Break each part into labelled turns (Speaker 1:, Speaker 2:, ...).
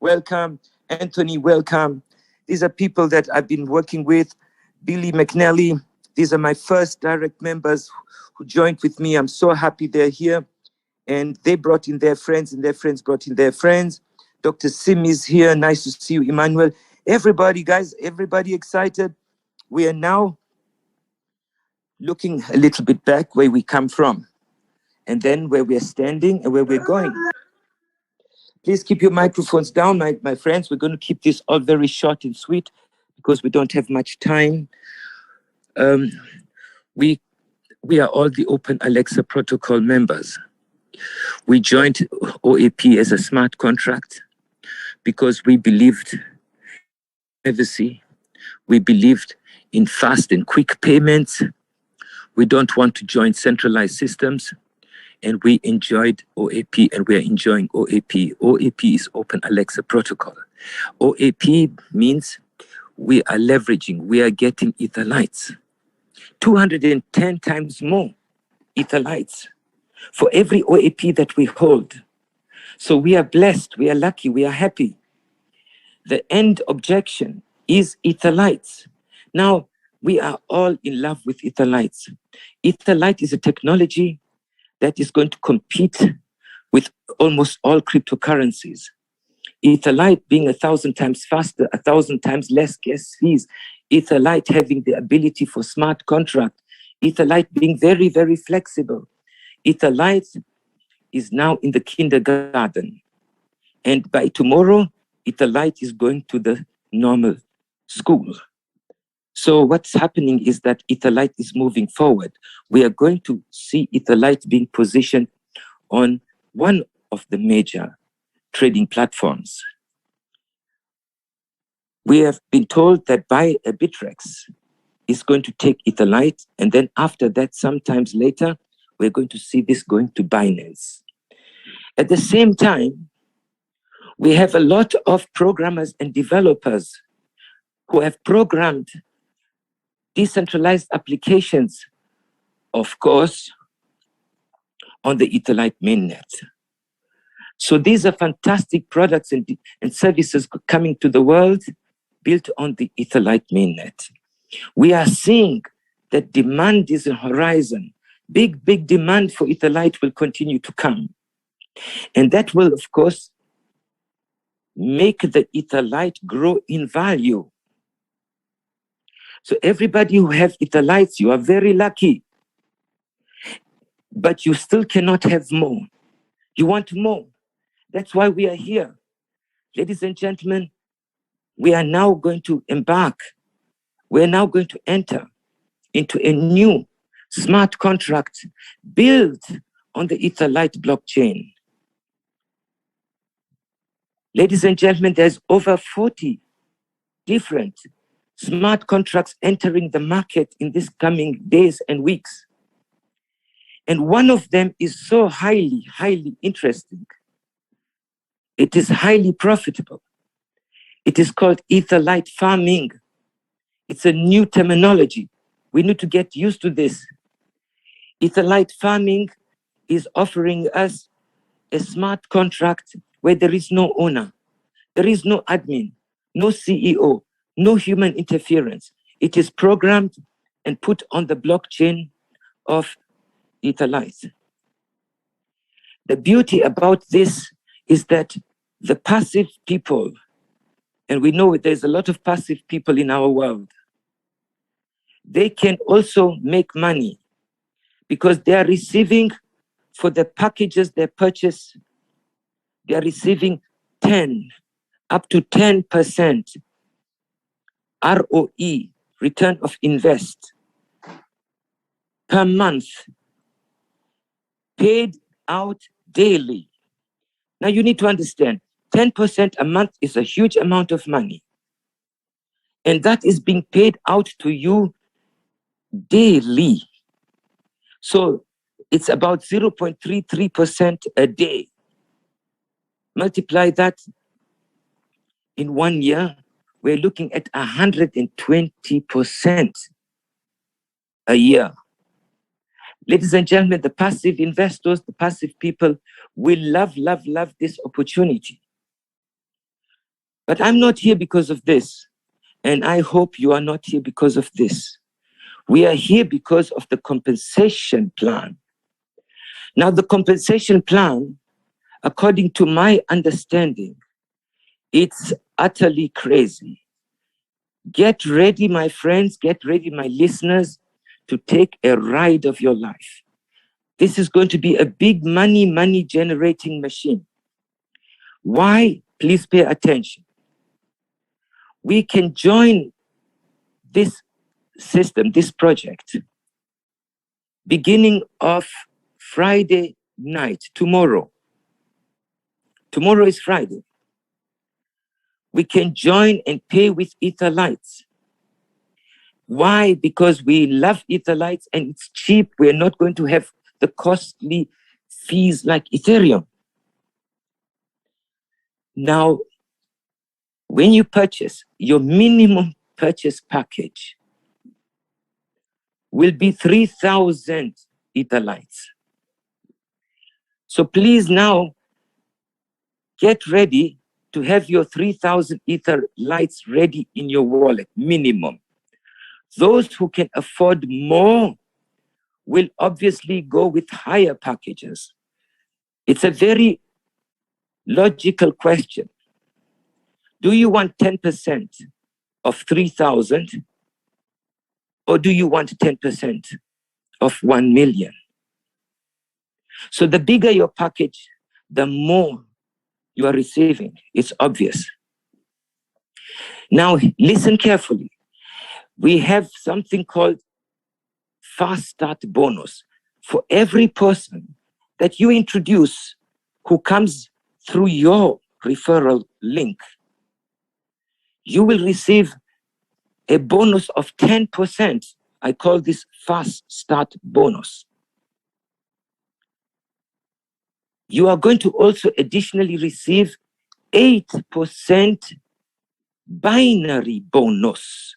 Speaker 1: welcome. Anthony, welcome. These are people that I've been working with. Billy McNeilly, these are my first direct members who joined with me. I'm so happy they're here. And they brought in their friends, and their friends brought in their friends. Dr. Sim is here. Nice to see you, Emmanuel. Everybody, guys, everybody excited. We are now looking a little bit back where we come from, and then where we're standing and where we're going. Please keep your microphones down, my friends. We're going to keep this all very short and sweet because we don't have much time. We are all the Open Alexa protocol members. We joined OAP as a smart contract because we believed in privacy. We believed in fast and quick payments. We don't want to join centralized systems. And we enjoyed OAP, and we are enjoying OAP. OAP is Open Alexa Protocol. OAP means we are leveraging, we are getting EtherLights. 210 times more EtherLights for every OAP that we hold. So we are blessed, we are lucky, we are happy. The end objection is EtherLights. Now, we are all in love with EtherLights. EtherLight is a technology that is going to compete with almost all cryptocurrencies. EtherLight being 1,000 times faster, 1,000 times less gas fees. EtherLight having the ability for smart contract. EtherLight being very, very flexible. EtherLight is now in the kindergarten. And by tomorrow, EtherLight is going to the normal school. So what's happening is that EtherLight is moving forward. We are going to see EtherLight being positioned on one of the major trading platforms. We have been told that Bittrex is going to take EtherLight, and then after that, sometimes later, we're going to see this going to Binance. At the same time, we have a lot of programmers and developers who have programmed decentralized applications, of course, on the EtherLight mainnet. So these are fantastic products and services coming to the world built on the EtherLight mainnet. We are seeing that demand is on the horizon. Big, big demand for EtherLight will continue to come. And that will, of course, make the EtherLight grow in value. So everybody who have EtherLights, you are very lucky. But you still cannot have more. You want more. That's why we are here. Ladies and gentlemen, we are now going to embark. We're now going to enter into a new smart contract built on the EtherLight blockchain. Ladies and gentlemen, there's over 40 different smart contracts entering the market in these coming days and weeks. And one of them is so highly, highly interesting. It is highly profitable. It is called EtherLight farming. It's a new terminology. We need to get used to this. EtherLight farming is offering us a smart contract where there is no owner, there is no admin, no CEO, no human interference. It is programmed and put on the blockchain of EtherLight. The beauty about this is that the passive people, and we know there's a lot of passive people in our world, they can also make money because they are receiving for the packages they purchase, they are receiving up to 10% ROE, return of invest, per month, paid out daily. Now you need to understand, 10% a month is a huge amount of money. And that is being paid out to you daily. So it's about 0.33% a day. Multiply that in 1 year, we're looking at 120% a year. Ladies and gentlemen, the passive investors, the passive people will love, love, love this opportunity. But I'm not here because of this. And I hope you are not here because of this. We are here because of the compensation plan. Now, the compensation plan, according to my understanding, it's utterly crazy. Get ready, my friends, get ready, my listeners, to take a ride of your life. This is going to be a big money generating machine. Why? Please pay attention. We can join this system, this project, beginning of Friday night, tomorrow. Tomorrow is Friday. We can join and pay with EtherLights. Why? Because we love EtherLights and it's cheap. We're not going to have the costly fees like Ethereum. Now, when you purchase, your minimum purchase package will be 3,000 EtherLights. So please now get ready to have your 3,000 EtherLights ready in your wallet, minimum. Those who can afford more will obviously go with higher packages. It's a very logical question. Do you want 10% of 3,000 or do you want 10% of 1 million? So the bigger your package, the more you are receiving. It's obvious. Now, listen carefully. We have something called fast start bonus. For every person that you introduce who comes through your referral link, you will receive a bonus of 10%. I call this fast start bonus. You are going to also additionally receive 8% binary bonus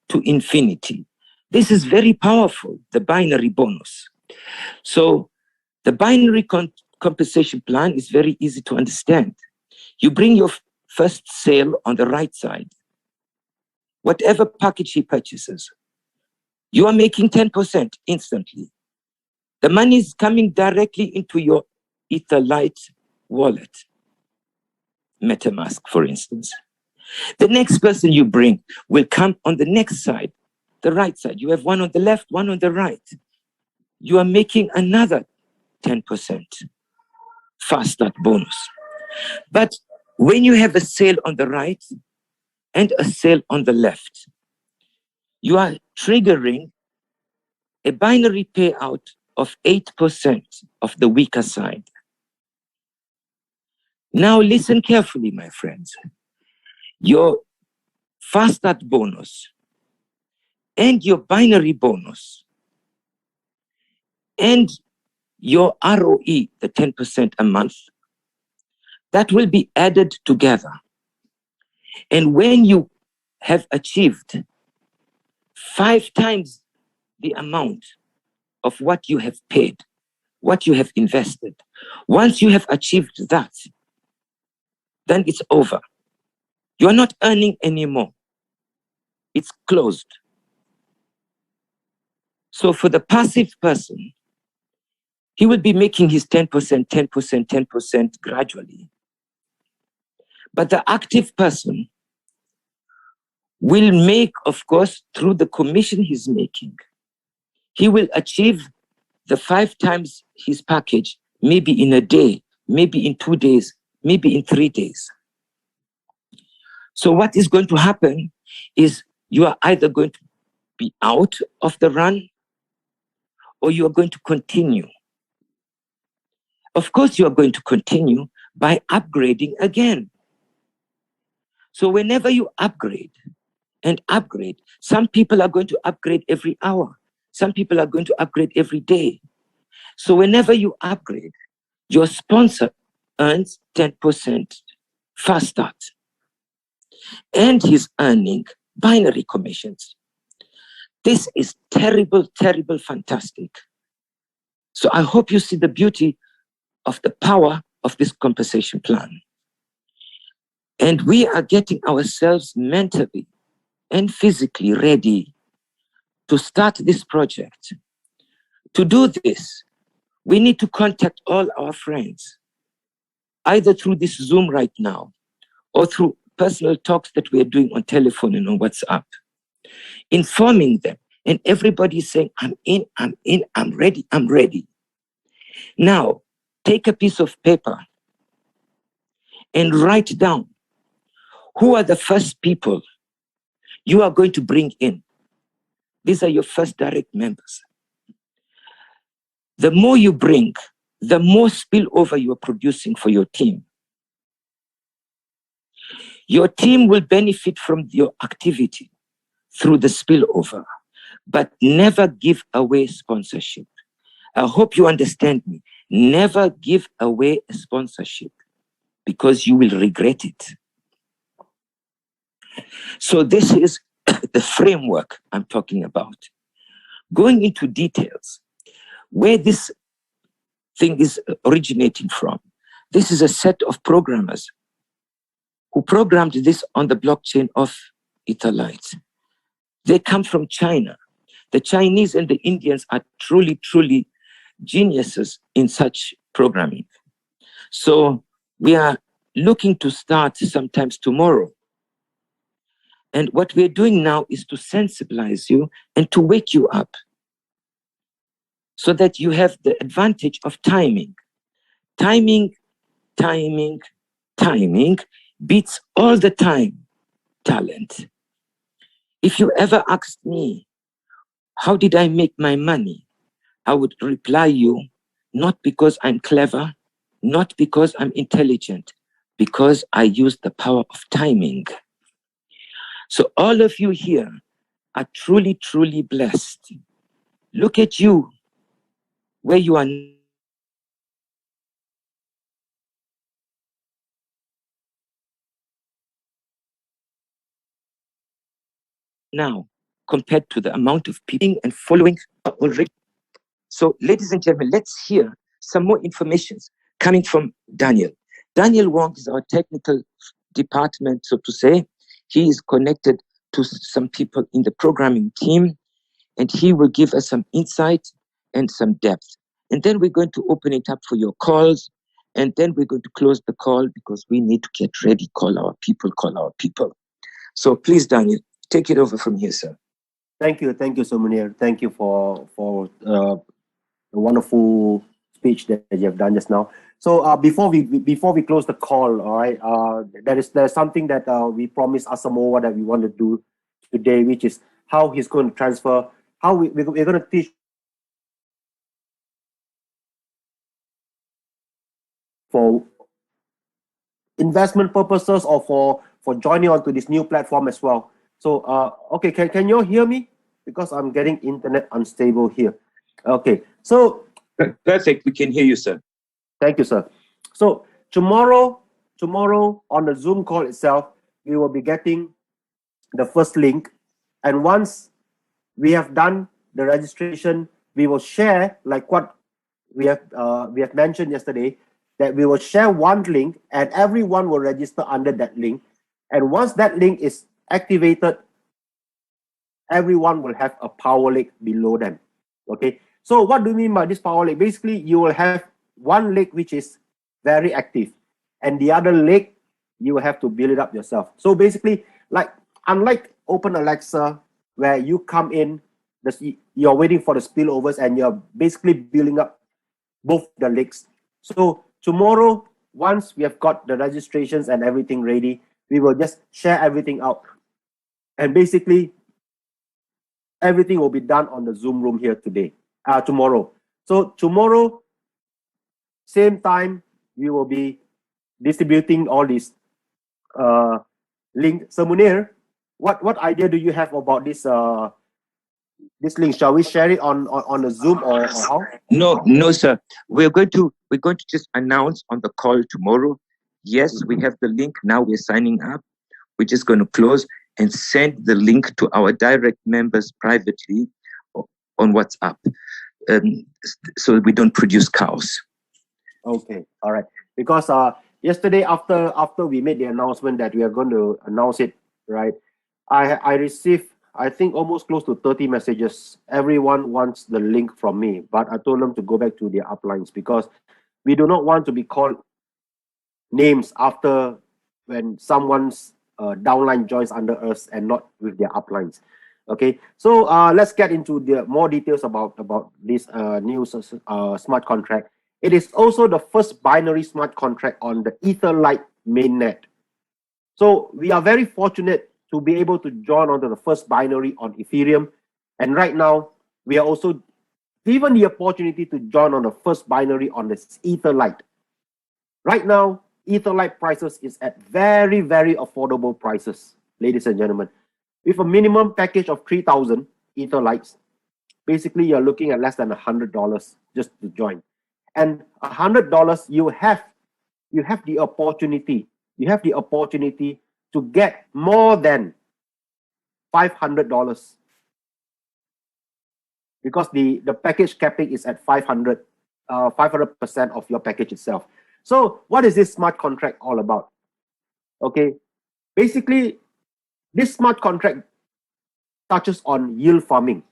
Speaker 1: to infinity. This is very powerful, the binary bonus. So the binary compensation plan is very easy to understand. You bring your first sale on the right side. Whatever package he purchases, you are making 10% instantly. The money is coming directly into your EtherLite wallet, MetaMask, for instance. The next person you bring will come on the next side, the right side. You have one on the left, one on the right. You are making another 10% fast start bonus. But when you have a sale on the right and a sale on the left, you are triggering a binary payout of 8% of the weaker side. Now listen carefully, my friends. Your fast start bonus and your binary bonus and your ROE, the 10% a month, that will be added together. And when you have achieved 5 times the amount of what you have paid, what you have invested, once you have achieved that, then it's over. You are not earning anymore. It's closed. So for the passive person, he will be making his 10%, 10%, 10% gradually. But the active person will make, of course, through the commission he's making, he will achieve the 5 times his package, maybe in a day, maybe in 2 days, maybe in 3 days. So what is going to happen is you are either going to be out of the run or you are going to continue. Of course, you are going to continue by upgrading again. So whenever you upgrade and upgrade, some people are going to upgrade every hour. Some people are going to upgrade every day. So whenever you upgrade, your sponsor earns 10% fast start. And he's earning binary commissions. This is terrible, terrible, fantastic. So I hope you see the beauty of the power of this compensation plan. And we are getting ourselves mentally and physically ready to start this project. To do this, we need to contact all our friends, either through this Zoom right now or through personal talks that we are doing on telephone and on WhatsApp, informing them. And everybody is saying, I'm in, I'm ready, I'm ready. Now, take a piece of paper and write down who are the first people you are going to bring in. These are your first direct members. The more you bring, the more spillover you are producing for your team. Your team will benefit from your activity through the spillover, but never give away sponsorship. I hope you understand me. Never give away a sponsorship because you will regret it. So this is the framework I'm talking about. Going into details, where this thing is originating from. This is a set of programmers who programmed this on the blockchain of EtherLite. They come from China. The Chinese and the Indians are truly, truly geniuses in such programming. So we are looking to start sometimes tomorrow. And what we're doing now is to sensibilize you and to wake you up so that you have the advantage of timing. Timing, timing, timing beats all the time talent. If you ever asked me, how did I make my money? I would reply you, not because I'm clever, not because I'm intelligent, because I use the power of timing. So all of you here are truly, truly blessed. Look at you, where you are now, compared to the amount of people and following already. So, ladies and gentlemen, let's hear some more information coming from Daniel. Daniel Wong is our technical department, so to say. He is connected to some people in the programming team, and he will give us some insight and some depth. And then we're going to open it up for your calls, and then we're going to close the call because we need to get ready, call our people. So please, Daniel, take it over from here, sir.
Speaker 2: Thank you, so Munir. Thank you for the wonderful speech that you have done just now. So before we close the call, all right, there's something that we promised Asamoah that we want to do today, which is how he's going to transfer, how we're going to teach for investment purposes or for joining onto this new platform as well. So okay, can you all hear me? Because I'm getting internet unstable here. Okay, so
Speaker 1: perfect, we can hear you, sir.
Speaker 2: Thank you, sir. So tomorrow on the Zoom call itself, we will be getting the first link, and once we have done the registration, we will share, like what we have mentioned yesterday, that we will share one link and everyone will register under that link. And once that link is activated, everyone will have a power lake below them. Okay, so what do you mean by this power lake? Basically, you will have one lake which is very active, and the other lake you will have to build it up yourself. So basically, like unlike Open Alexa, where you come in, you're waiting for the spillovers and you're basically building up both the lakes. So tomorrow, once we have got the registrations and everything ready, we will just share everything out, and basically everything will be done on the Zoom room here tomorrow. So tomorrow, same time, we will be distributing all these link. So Munir, what idea do you have about this link? Shall we share it on the Zoom or how?
Speaker 1: No, sir. We're going to just announce on the call tomorrow. Yes, we have the link. Now we're signing up. We're just going to close and send the link to our direct members privately on WhatsApp, so we don't produce chaos.
Speaker 2: Okay, all right. Because yesterday after we made the announcement that we are going to announce it, right? I received, I think, almost close to 30 messages. Everyone wants the link from me, but I told them to go back to their uplines because we do not want to be called names after when someone's downline joins under us and not with their uplines. Okay, so let's get into the more details about this new smart contract. It is also the first binary smart contract on the EtherLite mainnet. So we are very fortunate to be able to join onto the first binary on Ethereum, and right now we are also given the opportunity to join on the first binary on this EtherLite. Right now, EtherLite prices is at very, very affordable prices, ladies and gentlemen. With a minimum package of 3,000 EtherLites, basically you're looking at less than $100 just to join. And $100, you have the opportunity. You have the opportunity to get more than $500 because the package capping is at 500% of your package itself. So what is this smart contract all about? Okay, basically, this smart contract touches on yield farming.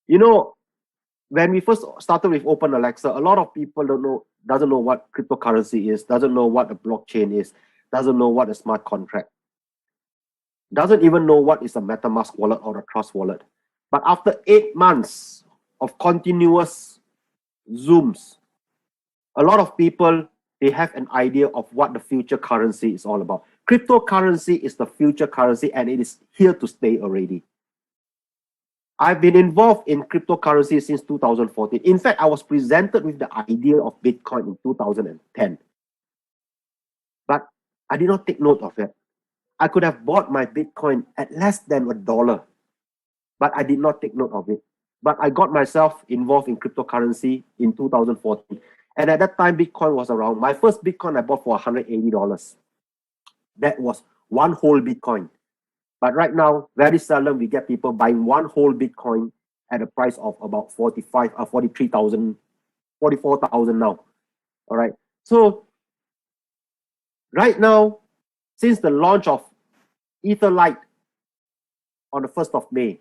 Speaker 2: You know, when we first started with Open Alexa, a lot of people doesn't know what cryptocurrency is, doesn't know what a blockchain is, doesn't know what a smart contract, doesn't even know what is a MetaMask wallet or a Trust wallet. But after 8 months of continuous Zooms, a lot of people, they have an idea of what the future currency is all about. Cryptocurrency is the future currency and it is here to stay already. I've been involved in cryptocurrency since 2014. In fact, I was presented with the idea of Bitcoin in 2010. But I did not take note of it. I could have bought my Bitcoin at less than $1, but I did not take note of it. But I got myself involved in cryptocurrency in 2014. And at that time, Bitcoin was around, my first Bitcoin I bought for $180. That was one whole Bitcoin. But right now, very seldom we get people buying one whole Bitcoin at a price of about 43,000, 44,000 now. All right. So right now, since the launch of EtherLite on the 1st of May,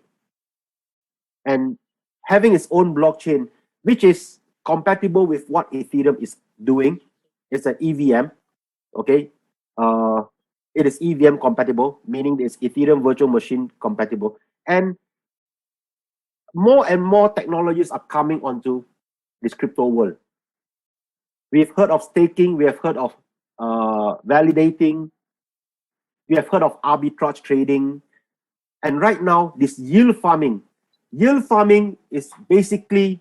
Speaker 2: and having its own blockchain, which is compatible with what Ethereum is doing, it's an EVM. Okay. It is EVM compatible, meaning it's Ethereum virtual machine compatible. And more technologies are coming onto this crypto world. We've heard of staking, we have heard of validating, we have heard of arbitrage trading, and right now this yield farming. Yield farming is basically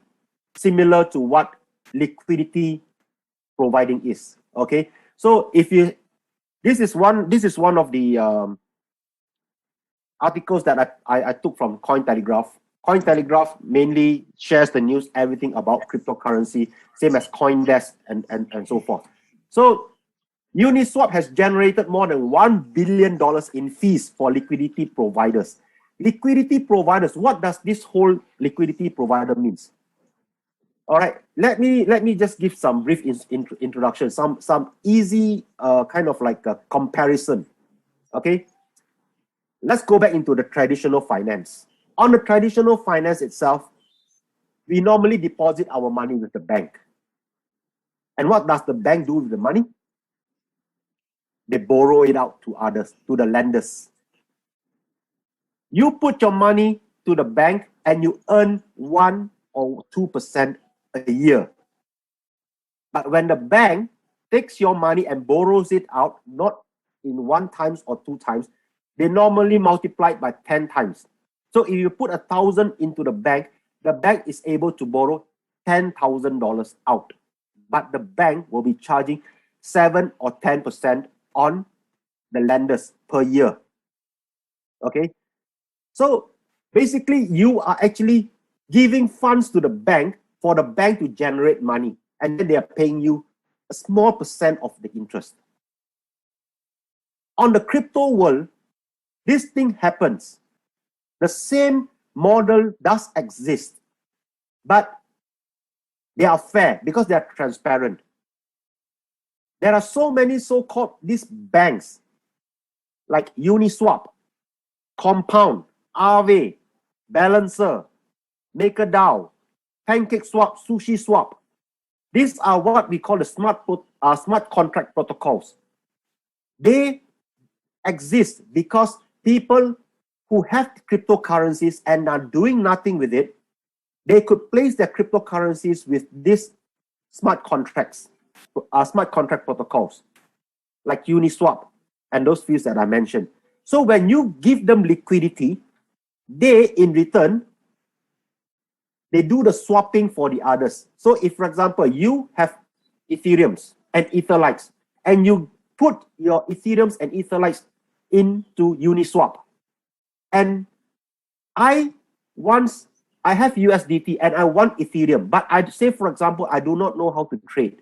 Speaker 2: similar to what liquidity providing is. Okay, so if you this is one of the articles that I took from Cointelegraph. Cointelegraph mainly shares the news, everything about cryptocurrency, same as CoinDesk and so forth. So Uniswap has generated more than $1 billion in fees for liquidity providers. Liquidity providers, what does this whole liquidity provider means? All right, let me just give some brief introduction, some easy kind of like a comparison. Okay, let's go back into the traditional finance. On the traditional finance itself, we normally deposit our money with the bank. And what does the bank do with the money? They borrow it out to others, to the lenders. You put your money to the bank and you earn 1 or 2% a year. But when the bank takes your money and borrows it out, not in 1 times or 2 times, they normally multiply it by 10 times. So if you put 1,000 into the bank is able to borrow $10,000 out. But the bank will be charging 7 or 10% on the lenders per year. Okay, so basically you are actually giving funds to the bank for the bank to generate money, and then they are paying you a small percent of the interest. On the crypto world, this thing happens. The same model does exist, but they are fair because they are transparent. There are so many so-called these banks like Uniswap, Compound, Aave, Balancer, MakerDAO, PancakeSwap, SushiSwap. These are what we call the smart contract protocols. They exist because people who have cryptocurrencies and are doing nothing with it, they could place their cryptocurrencies with these smart contracts, smart contract protocols like Uniswap and those few that I mentioned. So when you give them liquidity, they in return, they do the swapping for the others. So if, for example, you have Ethereums and Etherlights, and you put your Ethereums and Etherlights into Uniswap, and I have USDT and I want Ethereum, but I say, for example, I do not know how to trade.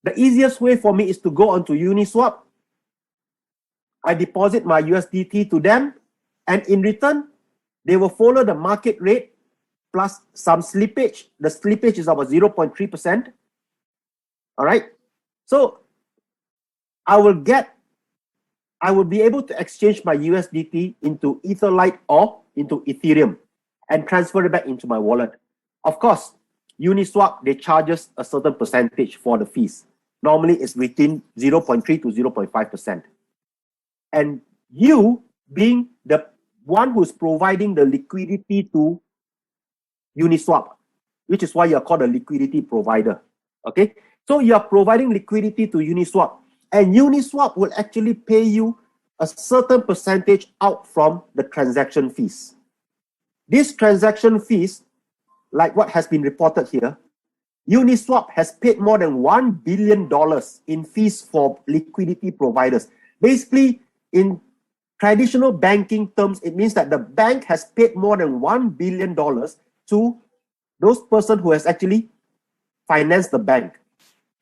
Speaker 2: The easiest way for me is to go onto Uniswap. I deposit my USDT to them, and in return, they will follow the market rate plus some slippage. The slippage is about 0.3%. All right. So I will be able to exchange my USDT into EtherLite or into Ethereum and transfer it back into my wallet. Of course, Uniswap, they charge us a certain percentage for the fees. Normally, it's between 0.3 to 0.5%. And you, being the one who's providing the liquidity to Uniswap, which is why you're called a liquidity provider. Okay, so you're providing liquidity to Uniswap, and Uniswap will actually pay you a certain percentage out from the transaction fees. These transaction fees, like what has been reported here, Uniswap has paid more than $1 billion in fees for liquidity providers. Basically, in traditional banking terms, it means that the bank has paid more than $1 billion to those person who has actually financed the bank.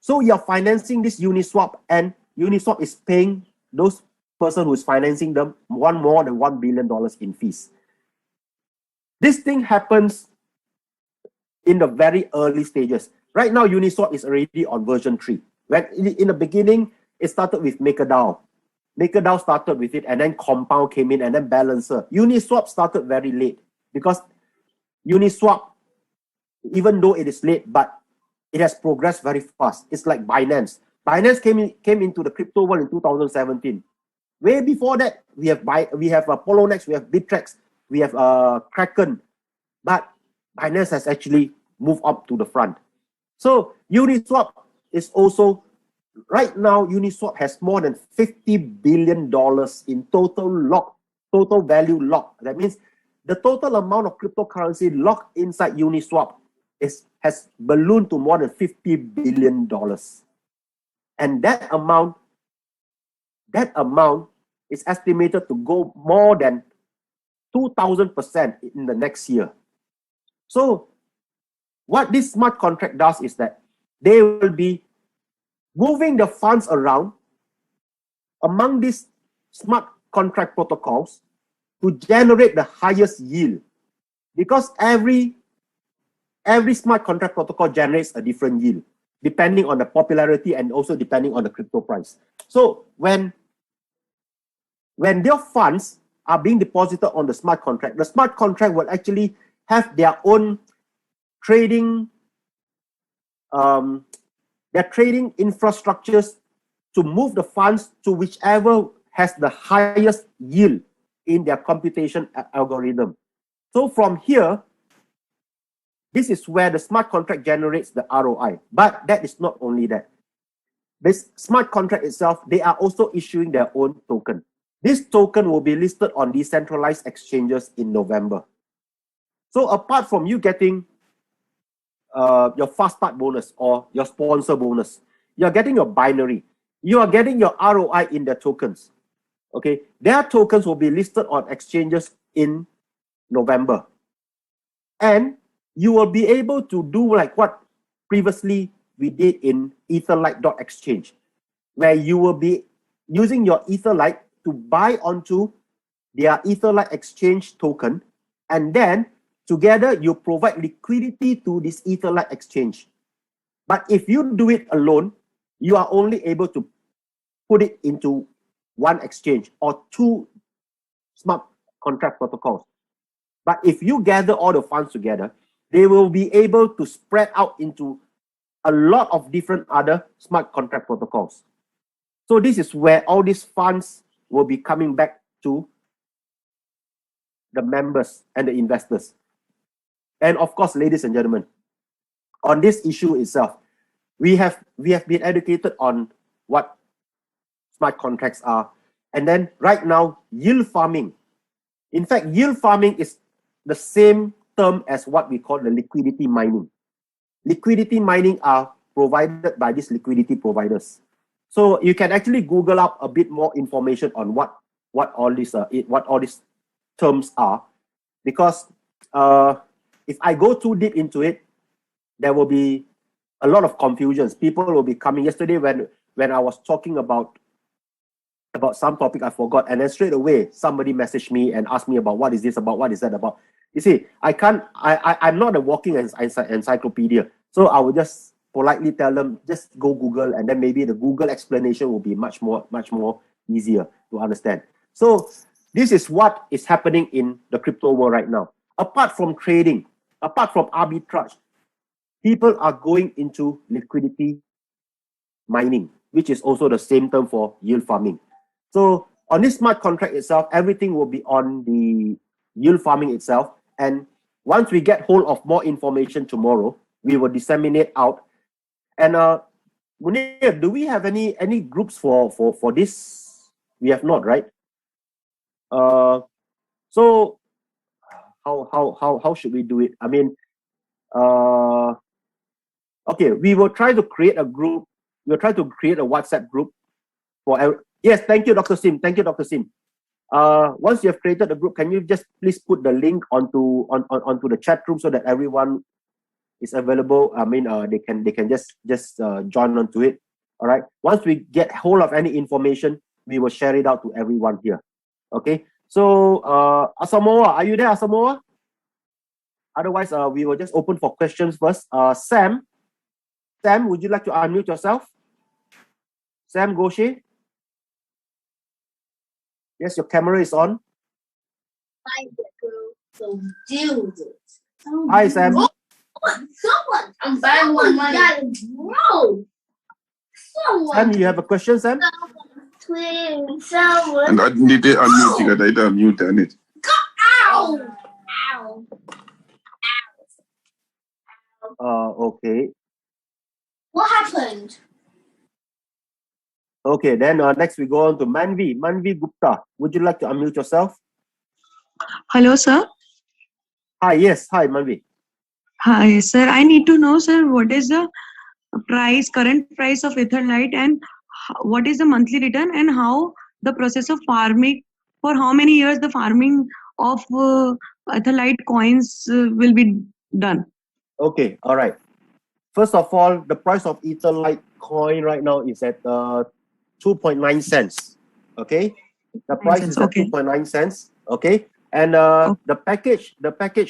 Speaker 2: So you're financing this Uniswap, and Uniswap is paying those person who is financing them more than $1 billion in fees. This thing happens in the very early stages. Right now, Uniswap is already on version 3. When in the beginning, it started with MakerDAO. MakerDAO started with it, and then Compound came in, and then Balancer. Uniswap started very late because Uniswap, even though it is late, but it has progressed very fast. It's like Binance. Binance came into the crypto world in 2017. Way before that, we have Poloniex, we have Bittrex, we have Kraken, but Binance has actually moved up to the front. So Uniswap is also, right now, Uniswap has more than $50 billion in total value locked. That means the total amount of cryptocurrency locked inside Uniswap has ballooned to more than $50 billion. And that amount is estimated to go more than 2,000% in the next year. So what this smart contract does is that they will be moving the funds around among these smart contract protocols to generate the highest yield, because every smart contract protocol generates a different yield depending on the popularity and also depending on the crypto price. So when their funds are being deposited on the smart contract, the smart contract will actually have their own trading infrastructures to move the funds to whichever has the highest yield in their computation algorithm. So from here, this is where the smart contract generates the ROI. But that is not only that. This smart contract itself, they are also issuing their own token. This token will be listed on decentralized exchanges in November. So apart from you getting your fast start bonus or your sponsor bonus, you're getting your binary. You are getting your ROI in their tokens. Okay, their tokens will be listed on exchanges in November. And you will be able to do like what previously we did in EtherLite.exchange, where you will be using your EtherLite to buy onto their EtherLite exchange token, and then together you provide liquidity to this EtherLite exchange. But if you do it alone, you are only able to put it into one exchange or two smart contract protocols. But if you gather all the funds together, they will be able to spread out into a lot of different other smart contract protocols. So this is where all these funds will be coming back to the members and the investors. And of course, ladies and gentlemen, on this issue itself, we have been educated on what smart contracts are. And then right now, yield farming. In fact, yield farming is the same term as what we call the liquidity mining. Liquidity mining are provided by these liquidity providers. So you can actually Google up a bit more information on what all these terms are, because if I go too deep into it, there will be a lot of confusions. People will be coming. Yesterday when I was talking about some topic I forgot, and then straight away somebody messaged me and asked me about what is this about, what is that about. You see, I'm not a walking encyclopedia, so I will just politely tell them, just go Google, and then maybe the Google explanation will be much more easier to understand. So this is what is happening in the crypto world right now. Apart from trading, apart from arbitrage, people are going into liquidity mining, which is also the same term for yield farming. So on this smart contract itself, everything will be on the yield farming itself. And once we get hold of more information tomorrow, we will disseminate out. And Munir, do we have any groups for this? We have not, right? So how should we do it? I mean, okay, we will try to create a group. We'll try to create a WhatsApp group for yes, thank you, Dr. Sim. Thank you, Dr. Sim. Once you have created a group, can you just please put the link onto the chat room so that everyone is available? I mean, they can just join onto it. All right. Once we get hold of any information, we will share it out to everyone here. Okay. So Asamoah, are you there, Asamoah? Otherwise, we will just open for questions first. Sam, would you like to unmute yourself? Sam Goshe? Yes, your camera is on. Hi, Sam.
Speaker 3: I'm buying more money.
Speaker 2: Sam, you have a question, Sam?
Speaker 3: And I need to unmute you. I don't mute it. Ow!
Speaker 2: Okay.
Speaker 4: What happened?
Speaker 2: Okay, then next we go on to Manvi Gupta. Would you like to unmute yourself?
Speaker 5: Hello, sir.
Speaker 2: Hi, yes. Hi, Manvi.
Speaker 5: Hi, sir. I need to know, sir, what is the current price of EtherLite, and what is the monthly return, and how the process of farming, for how many years the farming of EtherLite coins will be done?
Speaker 2: Okay, all right. First of all, the price of EtherLite coin right now is at 2.9 cents. Okay, the price is at 2.9 cents. Okay, and the package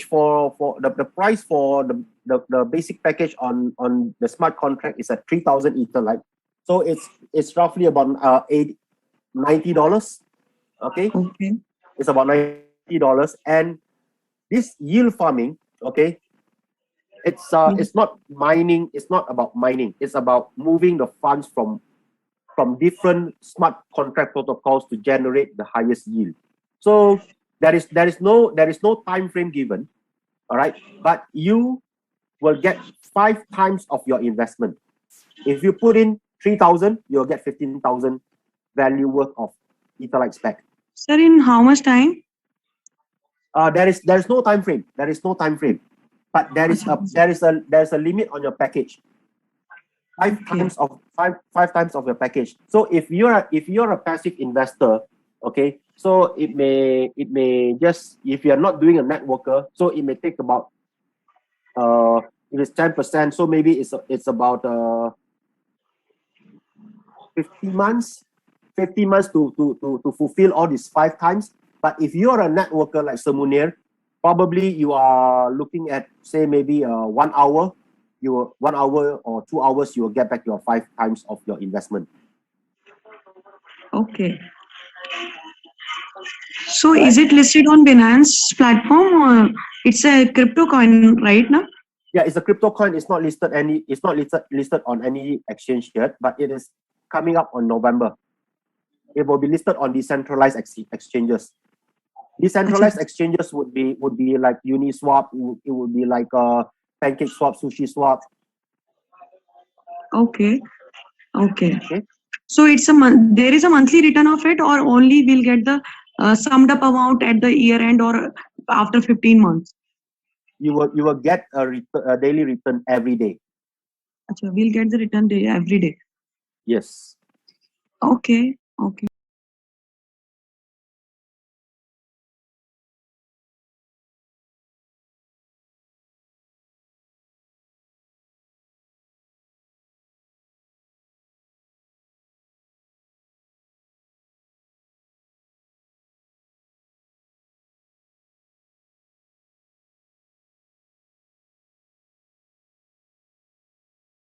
Speaker 2: for the price for the basic package on the smart contract is at 3,000 EtherLite. So it's roughly about $90. Okay, it's about $90, and this yield farming, okay, it's not mining. It's not about mining. It's about moving the funds from different smart contract protocols to generate the highest yield. So there is no time frame given, all right. But you will get 5 times of your investment. If you put in 3,000, you'll get 15,000 value worth of EtherLite back.
Speaker 5: Sir, in how much time?
Speaker 2: There is no time frame. There is no time frame. But there is a limit on your package. 5 times of your package. So if you're a passive investor, okay, so it may just, if you're not doing a networker, so it may take about if it's 10%, so maybe it's about 50 months to fulfill all these 5 times. But if you're a networker like Sir Munir, probably you are looking at, say, maybe 1 hour you will, 1 hour or 2 hours, you will get back your 5 times of your investment.
Speaker 5: Okay. So is it listed on Binance platform or it's a crypto coin right now?
Speaker 2: Yeah, it's a crypto coin. It's not listed listed on any exchange yet, but it is coming up on November. It will be listed on decentralized exchanges. Decentralized exchanges would be like Uniswap. It would be like Pancake Swap, Sushi Swap.
Speaker 5: Okay. Okay.
Speaker 2: Okay.
Speaker 5: So it's there is a monthly return of it, or only we'll get the summed up amount at the year end or after 15 months?
Speaker 2: You will get a daily return every day.
Speaker 5: Achha, we'll get the return day every day.
Speaker 2: Yes.
Speaker 5: Okay. Okay.